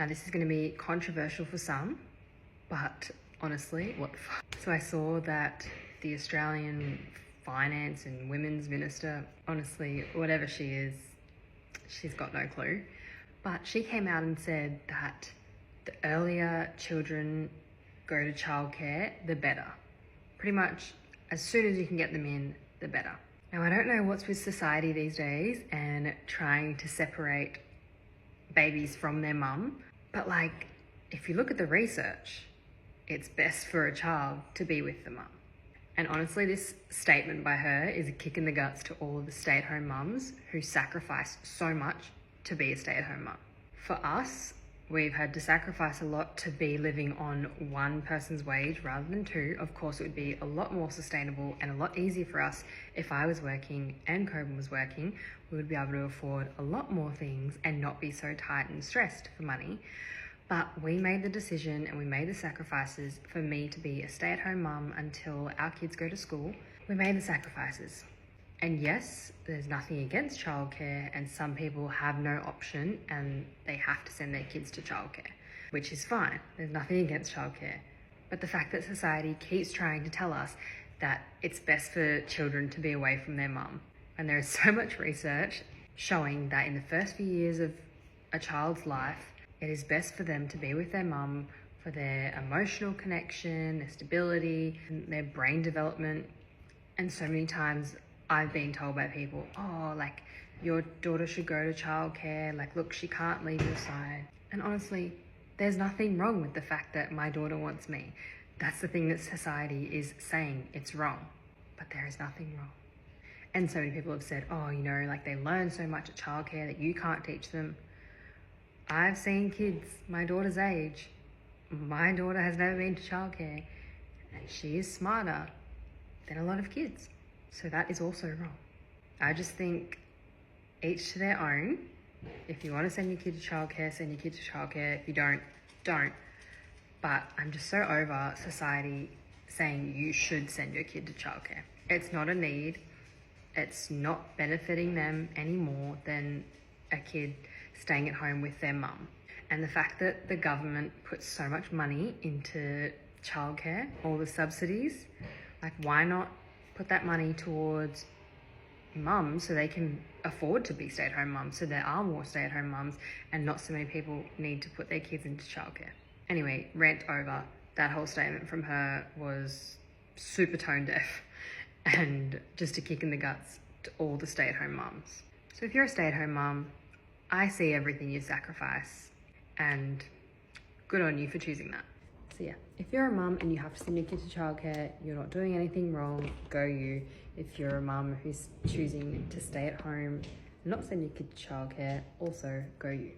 Now this is going to be controversial for some, but honestly, what the fuck? So I saw that the Australian Finance and Women's Minister, honestly, whatever she is, she's got no clue. But she came out and said that the earlier children go to childcare, the better. Pretty much as soon as you can get them in, the better. Now, I don't know what's with society these days and trying to separate babies from their mum, but like, if you look at the research, it's best for a child to be with the mum. And honestly, this statement by her is a kick in the guts to all of the stay-at-home mums who sacrifice so much to be a stay-at-home mum. For us, we've had to sacrifice a lot to be living on one person's wage rather than two. Of course, it would be a lot more sustainable and a lot easier for us if I was working and Coben was working. We would be able to afford a lot more things and not be so tight and stressed for money. But we made the decision and we made the sacrifices for me to be a stay-at-home mum until our kids go to school. We made the sacrifices. And yes, there's nothing against childcare, and some people have no option and they have to send their kids to childcare, which is fine. There's nothing against childcare. But the fact that society keeps trying to tell us that it's best for children to be away from their mum, and there is so much research showing that in the first few years of a child's life, it is best for them to be with their mum for their emotional connection, their stability, their brain development. And so many times I've been told by people, oh, like, your daughter should go to childcare, like, look, she can't leave your side. And honestly, there's nothing wrong with the fact that my daughter wants me. That's the thing that society is saying, it's wrong. But there is nothing wrong. And so many people have said, oh, you know, like, they learn so much at childcare that you can't teach them. I've seen kids my daughter's age. My daughter has never been to childcare, and she is smarter than a lot of kids. So that is also wrong. I just think each to their own. If you want to send your kid to childcare, send your kid to childcare. If you don't, don't. But I'm just so over society saying you should send your kid to childcare. It's not a need. It's not benefiting them any more than a kid staying at home with their mum. And the fact that the government puts so much money into childcare, all the subsidies, like, why not put that money towards mums so they can afford to be stay-at-home mums, so there are more stay-at-home mums and not so many people need to put their kids into childcare. Anyway, rant over. That whole statement from her was super tone deaf and just a kick in the guts to all the stay-at-home mums. So if you're a stay-at-home mum, I see everything you sacrifice, and good on you for choosing that. So yeah, if you're a mum and you have to send your kid to childcare, you're not doing anything wrong, go you. If you're a mum who's choosing to stay at home and not send your kid to childcare, also go you.